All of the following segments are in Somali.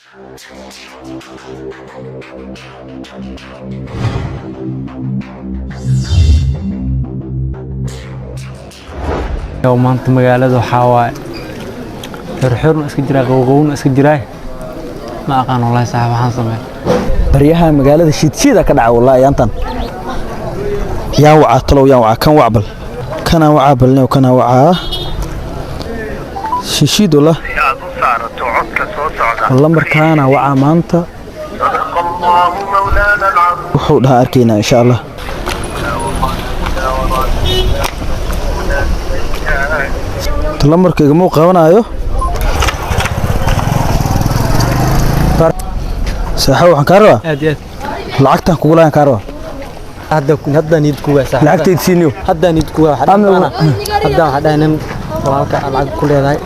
يوم أنت مقالة حواي حرحرنا اسك جراي قوقونا اسك جراي ما أقان والله صاحب حان سمير بريها مقالة شيدا كدعا والله يانتن يا وعا طلو يا وعا كان وعبل كان وعبل وكان وعا شيد والله والله مركانا وعا مانتا وحودها أركينا إن شاء الله lambarkayga muu qabanayo saaxo waxaan ka rabaa aad aad lacagtan kugu laan ka rabaa hadda nid kuwa saaxo lacagteed siiniyo hadda nid kuwa hadda waxa dhahayn walaalka lacag ku leedahay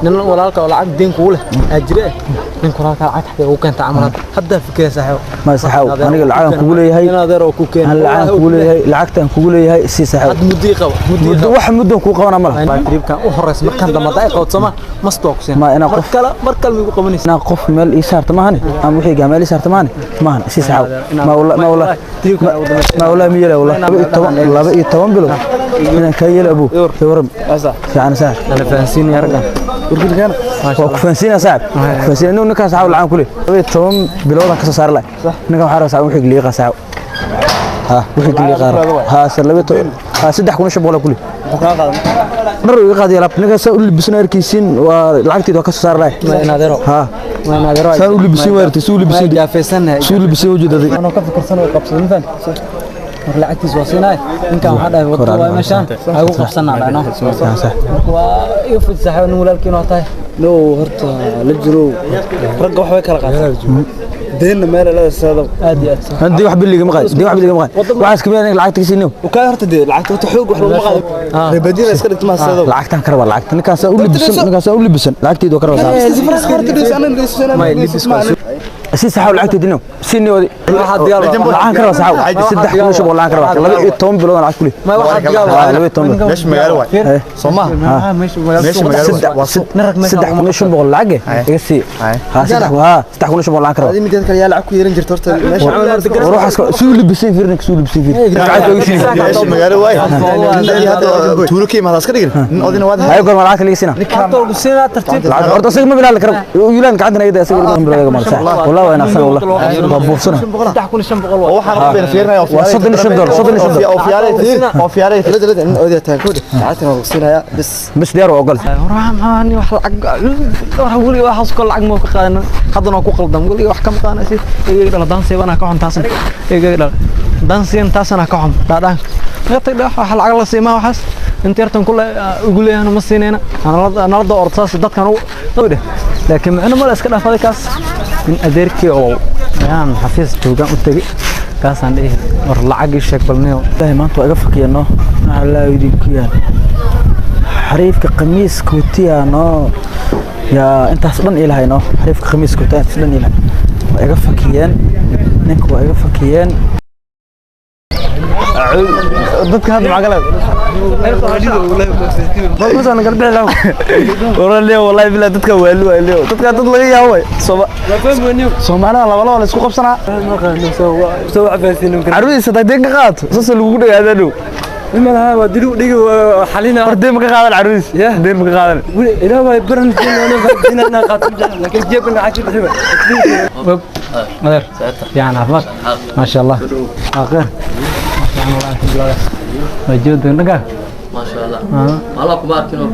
nin walaalka lacag deen ku leh ajire nin walaalka lacag xaqay uu keenta amal hadda fikir saaxo ma saaxo aniga lacag kugu leeyahay ina adeer oo ku keen lacag kugu leeyahay lacagtan kugu leeyahay si saaxo muddo qabo muddo wax muddo ku qabana ma laha tribkan u horeys markan damada ay qowdsama mastooksin ma ina qof markal migu qabanaysa ina qof meel ii saarta maahane ama wixii gaameel ii saarta maahane si saaxo ma wala miyela wala 12 bilo ina ka yeel abu waram fiican saar ana fahansiin yargan urgilkan waa ku fahansiina saaxib fahansiina inuu ninkaas xawl lacag ku leeyahay 12 bilood ka soo saar lay ninka waxa rabaa saaxib wixii liiqa saaxib ها وحي قلي قار ها سلبته ها 3 boqol ku leeyahay mar uu qaadi laab ninkaas uu libisna arkiisin waa lacagtiisa ka soo saar lay ها saan uu libisin weertay suu libisin jaafeysanahay suu libisin wajidada ana ka fikirsan oo qabsan fan lacagtiis waasinaay ninkan waxa dhahay wada waa meeshan ay u qabsanaa dhana waa iyo fudsahay walaalkiin oo tahay no horta la jiro rag wax way kala qaataan دين ما لا هذا عادي عندي واحد باللي ما قال دي واحد باللي ما قال واحد كمان لعقتك سينو وكاي هرت دي لعقت حوق wax lagu qaado ribadina iska dhigtay ma saado lacagtan karba lacagtan ninkaas uu libisan lacagteedu karba saado ma libis si saxaw lacagteedu dino sinodi waxa diyaar lacag karba saxaw 3 boqol lacag karba 12 bilood lacag kuli ma waxa diyaar 12 meesh magaalo waay Soomaa meesh magaalo 3 boqol lacag iga si ha 3 boqol lacag karba كان يلعب كويرن جرت horta meesha waxa suu libisan fiirnaka suu libisan meesha magaalo waay hada tuurkii ma iska dhigin odina waad hay goor lacag kaliya sina ninka ugu sina tartiib lacag horta sig ma bilaal karo yuulan gacanta ayda isaga ugu bilaal ma sax wallahi waa inaxsan wallahi ma buufsana 3,500 waxaan been fiirnaa oo fiyaray in oodiya taagooda lacagtan ugu sinaya bas diyaar oo ogol waxaan wax lacag wali wax kol lacag ma ka qaadan hadana ku qaldan wali wax ka maqaan iyaga dansiibana ka xuntaasna iyaga dansiin taasna ka xun dadaan qatay wax lacag la siima waxas inta yartan kula ugu leeyahna ma siinayna ana la ortaas dadkan u dawde laakiin macna ma iska dhaafay kaas in adeerkii oo ayaan xafiis joogan u tagay kaasaan dhigay war lacag sheeg balneeyo maanta iga fakiyano alla idinku yaan xariifka qamiiska watiyaano يا انت اصلا الى هنا حريف خميس كنت اصلا الى ايغا فكيان نينكو ايغا فكيان dadka hadda magalad dadka aan galbay law waralee wallahi bilaa dadka waalu dadka dad laga yaabay Soomaaliya laba la isku qabsanaa soo afaysiin arwiisa dadeen ka qaato soo lagu dhagaadano إنها ودلو ديو حلينا فردين ما قاعد العروس يا دين ما قاعد إذا ما يبرن فينا فردينا قاتل لكن جيبنا عشان حبة مدير يعني عفوا ما شاء الله آخر يعني الله الحمد لله موجود هناك ما شاء الله الله كبار كنوك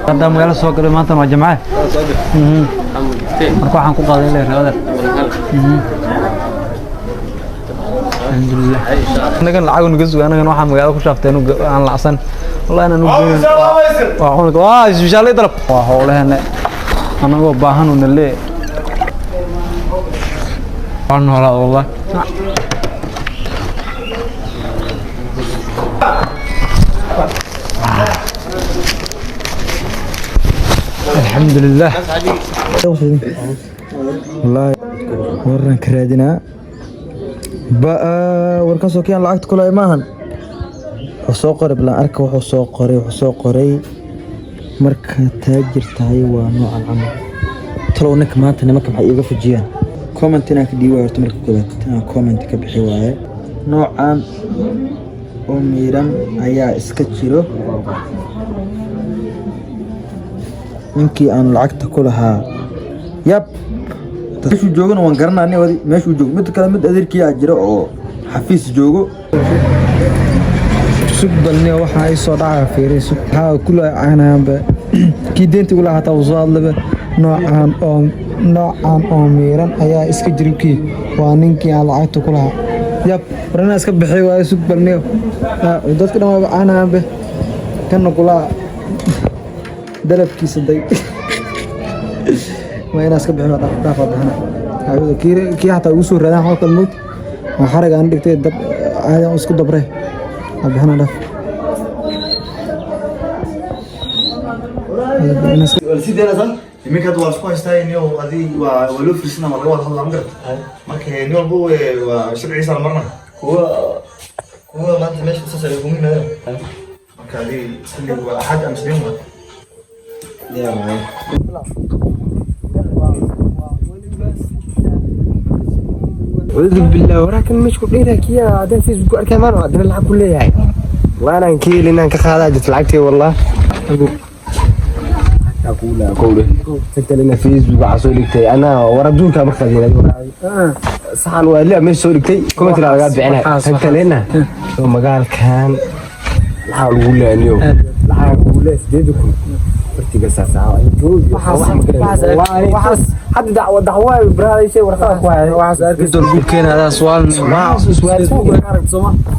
قدام قال سوق ما أنت مع جماعة أكو حنكو قاضي له هذا الحمد لله أنا كان العون جزء أنا كان واحد مقاله كشافته إنه عن العسن والله أنا نقول وأقول إن شاء الله يضرب وحوله أنا هو باهن ونلي عنه ولا والله الحمد لله والله ورن كرادنا بقى warkaasoo keen lacagta kula imaahan soo qoray blan arka wuxuu soo qoray marka taajir tahay waa noocan camal talow ninka maanta nimanka maxay iga fujiyaan comment inaan ka dhiibo horta marka koobaad inaan comment ka bixi waaye noocan oo miiran ayaa iska jiro ninkii aan lacagta ku lahaa yab meeshuu joogana waan garanaa wadi meeshuu joogo mid kale mid adeerkii aa jira oo xafiis joogo سبني وحنا يصعد على فيري سب ها كل أنا كي دينتي كلها حتى وصاد لب نوعان أميران هيا إسكجريكي وانينكي على عيته كلها يب رنا إسكب بحيوة سبني ودت كده ما أنا كنا كلها دلب كيس الضيق ما يناس كب بحيوة دافع هنا هذا كي حتى وصول رنا حاط الموت وحرق عندك تدب هذا إسكب دبره أبهنا ده. والسيد أنا صار يمكن هذا واسمه يستاهل إنه هذه ولو في السنة مرة واحد هذا عمره ما كان يوم هو وشرع عيسى مرة هو ما أنت ماشي بس يقوم هنا ما كان هذه سلي واحد أمس اليوم يا معي أعوذ بالله وراكن مش كلنا كيا هذا فيسبوك أركمان وعندنا العب كله يعني والله أنا نكيل إن أنا كخالد طلعتي والله أقول أنت لنا فيسبوك عصولكتي أنا وردونك مخدين صحن ولا مش صولكتي كم ترى قاعد بعينها أنت لنا ثم قال كان حاول أقول له اليوم حاول أقول له سديدكم فرتي ساعة وحس حد دعوة برا شيء ورخاك وحس أركز البوكين هذا سؤال سؤال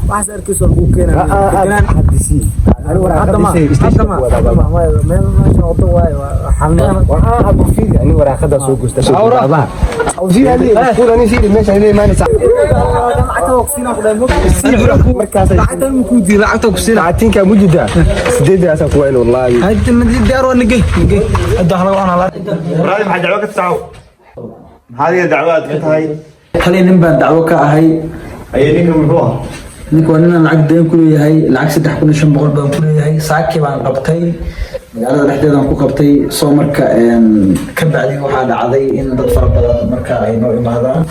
وحس أركز البوكين هذا حدثي حتى ما شاء الله حمنا وأبو فيل يعني ورا خذ سوق استشهد أورا أو فيل هذه كل أنا فيل ماشي هذه ما نسع لعتها وقسينا ولا مركز لعتها مكودي لعتها وقسينا عتين كموجودة سديد يا سكوين والله هذا من الدار ولا نجي الدخل وأنا لا رايح مع دعوة التعاون هذه الدعوات هاي خلينا نبدأ دعوة كهاي أي نيكم هو ninka waa inaan lacag dayn ku leeyahay lacag 3,500 baan ku leeyahay saaki baan qabtay magaalada dhexdeedaan ku qabtay soo marka ka bacdi waxaa dhacday in dad fara badan marka ay noo imaadaan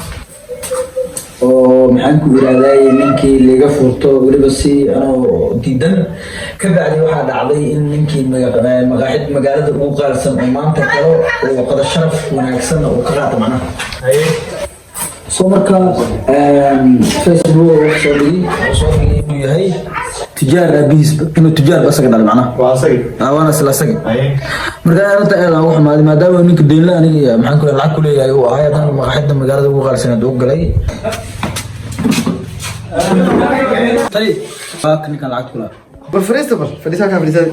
oo maxaan ku yiraahday ninkii liga furto waliba si anoo diidan ka bacdi waxaa dhacday in ninkii magaalada ugu qaarsan oo maanta kale oo qada sharaf wanaagsan oo ka qaata macnaha soo marka Facebook soo dhigay inuu yahay tijaar abiis inuu tijaar bas ka dhalay macnaha waa asay waana sila asag marka arinta aad wax maadaama ninka deynla aniga maxaan ku lacag ku leeyahay oo ayadan maqaxida magaalada ugu qaarsan oo galay tali baakni kan lacag kula بالفريستر فريستر كان فريستر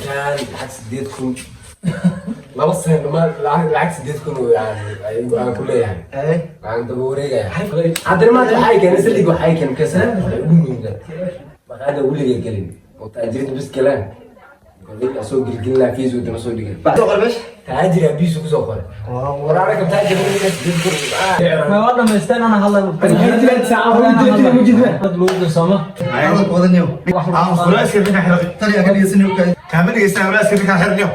كان العكس ديتكم لا بص ما العكس ديتكم يعني أنا كله يعني عند بوريجا يعني عندنا ما تحاي كان نزل وحاي كان كسر ما هذا ولي يقلني وتأجرت بس كلام قلت أسوق الجلة فيزو ده مسوي دقيقة بعد أقول بس تأجر أبيسو كسوفر وراك بتأجر ما والله ما استنى أنا هلا ثلاث ساعات موجود سما عايز أقول اليوم فلاس كذا حرق ترى أكل يسني وكذا كمان يستعمل فلاس كذا حرق اليوم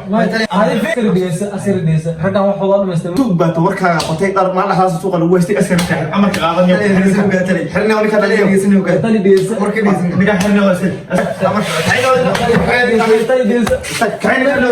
هذه فكرة ديس أسير ديس رجع واحد والله ما استنى توك بتوركها قطعي طار ما لها سوق الوستي أسير كذا أمر كذا اليوم حرقنا ولا كذا اليوم يسني وكذا تاني ديس ورك ديس نجح حرقنا ولا سير أمر تاني ديس كاين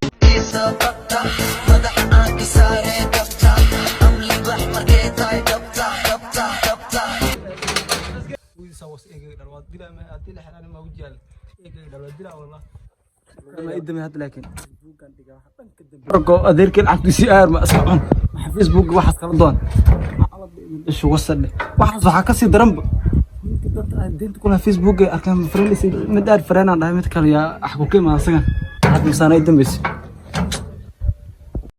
أذكر العقد سيار ما أسمعهم فيسبوك واحد كردون شو وصل واحد صح كسي درم دينت كلها فيسبوك أركان فريلي مدار فرينا ده متكلم يا أحكوا كلمة أصلا حد مسانا يدم بس